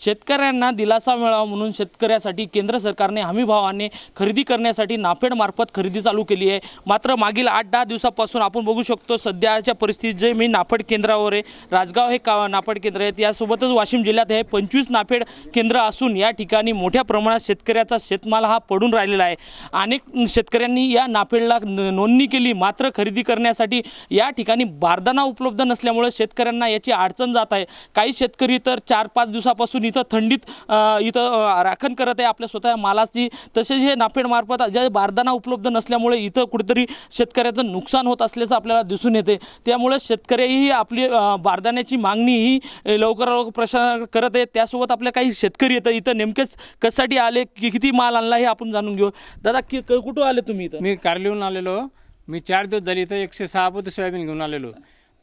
शेतकऱ्यांना दिलासा मिळावा म्हणून शेतकऱ्यासाठी केंद्र सरकारने हमीभावाने खरेदी करण्यासाठी नाफेड मार्फत खरेदी चालू केली आहे। मात्र मागील 8-10 दिवसापासून आपण बघू शकतो सध्याच्या परिस्थितीत जे मी नाफेड केंद्रावर आहे, राजगाव हे नाफेड केंद्र आहे, यासोबतच वाशिम जिल्ह्यात हे 25 नाफेड केंद्र असून या ठिकाणी मोठ्या प्रमाणात शेतकऱ्याचा शेतमाल हा पडून राहिलेला आहे। अनेक शेतकऱ्यांनी या नाफेडला नोंदणी केली, मात्र खरेदी करण्यासाठी या ठिकाणी बारदाना उपलब्ध नसल्यामुळे शेतकऱ्यांना याची अडचण जात आहे। काही शेतकरी तर 4-5 दिवसापासून इथं थंडीत राखण करत आहे आपल्या स्वतः मालाची। तसेच हे नाफेड मार्फत जे बारदाना उपलब्ध नसल्यामुळे इथं कुठेतरी शेतकऱ्याचं नुकसान होत असल्याचं आपल्याला दिसून येते। त्यामुळे शेतकरीही आपली बारदाण्याची मागणी ही लवकर प्रशासन करत आहे। त्यासोबत आपल्या काही शेतकरी येतं इथं नेमकेच कशासाठी आले, किती माल आणला हे आपण जाणून घेऊ। दादा कुठून आले तुम्ही इथं? मी कारलीहून आलेलो। मी 4 दिवस झाले इथं 106 पोते सोयाबीन घेऊन आलेलो,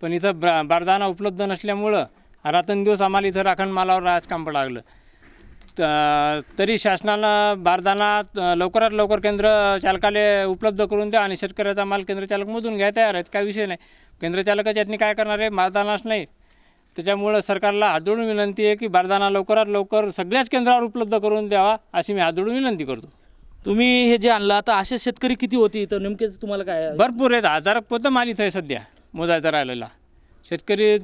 पण इथं बारदाना उपलब्ध नसल्यामुळं रात्रंदिवस आम्हाला इथं राखण मालावर राहायचं काम पडावं लागलं। तरी शासनानं बारदाना लवकरात लवकर केंद्र चालकाले उपलब्ध करून द्या आणि शेतकऱ्याचा माल केंद्र चालकमधून घ्या तयार आहेत, काही विषय नाही। केंद्र चालकाच्या यातनी काय करणार आहे, बारदानाच नाही। त्याच्यामुळं सरकारला हात जोडून विनंती आहे की बारदाना लवकरात लवकर सगळ्याच केंद्रावर उपलब्ध करून द्यावा, अशी मी हात जोडून विनंती करतो। तुम्ही हे जे आणलं आता असे शेतकरी किती होते इथं नेमकेच तुम्हाला काय? भरपूर आहेत, 1000 पोतं माल इथं आहे सध्या मोजायचा राहिलेला। शेतकरी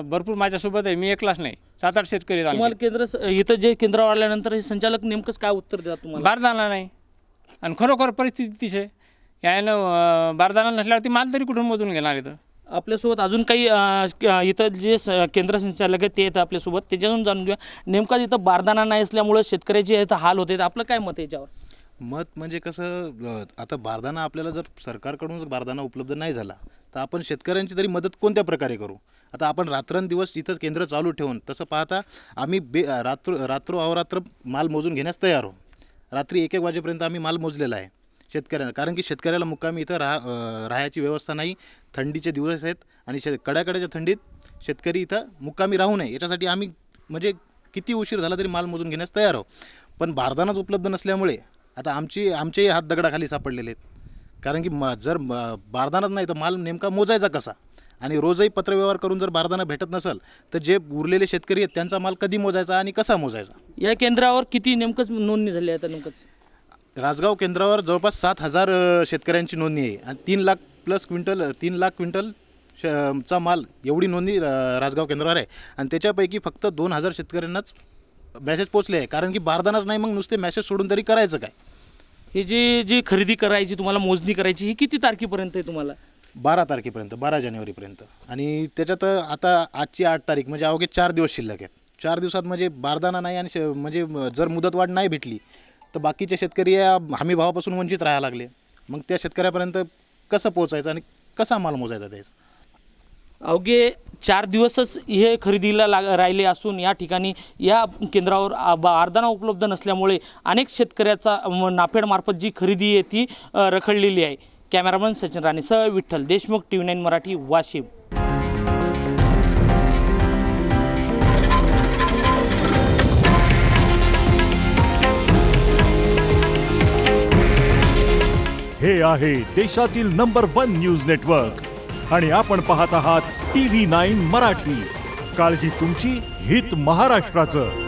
भरपूर माझ्यासोबत आहे, मी एकलाच नाही, 7-8 शेतकरी आहेत। तुम्हाला केंद्र इथं जे केंद्रावर आल्यानंतर हे संचालक नेमकंच काय उत्तर देतात तुम्हाला? बारदाना नाही आणि खरोखर परिस्थिती तीच आहे। यानं बारदाना नसल्यावरती माल तरी कुठून मोजून घेणार इथं? आपल्यासोबत अजून काही इथं जे केंद्र संचालक आहेत ते येतं आपल्यासोबत, त्याच्यातून जाणून घेऊया नेमका इथं बारदाना नाही असल्यामुळे शेतकऱ्याचे इथं हाल होते। आपलं काय मत आहे याच्यावर? मत म्हणजे कसं, आता बारदाना आपल्याला जर सरकारकडून जर बारदाना उपलब्ध नाही झाला तर आपण शेतकऱ्यांची तरी मदत कोणत्या प्रकारे करू? आता आपण रात्रंदिवस इथं केंद्र चालू ठेवून तसं पाहता आम्ही रात्र अहोरात्र माल मोजून घेण्यास तयार आहोत। रात्री 1-1 वाजेपर्यंत आम्ही माल मोजलेला आहे शेतकऱ्यांना, कारण की शेतकऱ्याला मुक्कामी इथं राहायची व्यवस्था नाही, थंडीचे दिवस आहेत आणि कड्याकड्याच्या थंडीत शेतकरी इथं मुक्कामी राहू नये याच्यासाठी आम्ही म्हणजे किती उशीर झाला तरी माल मोजून घेण्यास तयार आहोत। पण बारदानाच उपलब्ध नसल्यामुळे आता आमचेही हात दगडाखाली सापडलेले आहेत, कारण की जर बारदानाच नाही तर माल नेमका मोजायचा कसा? आणि रोजही पत्रव्यवहार करून जर बारदाना भेटत नसेल तर जे उरलेले शेतकरी आहेत त्यांचा माल कधी मोजायचा आणि कसा मोजायचा? या केंद्रावर किती नेमकंच नोंदणी झाली आहे आता नेमकंच? राजगाव केंद्रावर जवळपास 7,000 शेतकऱ्यांची नोंदणी आहे आणि 3 लाख क्विंटल चा माल एवढी नोंदणी राजगाव केंद्रावर आहे आणि त्याच्यापैकी फक्त 2,000 शेतकऱ्यांनाच मॅसेज पोचले आहे, कारण की बारदानाच नाही। मग नुसते मॅसेज सोडून तरी करायचं काय? हे जी खरेदी करायची तुम्हाला मोजणी करायची ही किती तारखेपर्यंत आहे तुम्हाला? 12 तारखेपर्यंत, 12 जानेवारीपर्यंत। आणि त्याच्यात आता आजची 8 तारीख म्हणजे अवघे 4 दिवस शिल्लक आहेत। 4 दिवसात म्हणजे बारदाना नाही आणि म्हणजे जर मुदतवाढ नाही भेटली तर बाकीचे शेतकरी या हमी भावापासून वंचित राहायला लागले। मग त्या शेतकऱ्यापर्यंत कसं पोहोचायचं आणि कसा माल मोजायचा त्याचा? अवघे 4 दिवसच हे खरेदीला राहिले असून या ठिकाणी या केंद्रावर बारदाना उपलब्ध नसल्यामुळे अनेक शेतकऱ्याचा नाफेड मार्फत जी खरेदी आहे ती रखडलेली आहे। कॅमेरामन सचिन राणेसह विठ्ठल देशमुख, TV9 मराठी, वाशिम। हे आहे देशातील नंबर 1 न्यूज नेटवर्क आणि आपण पाहत आहात TV9 मराठी। काळजी तुमची, हित महाराष्ट्राचं।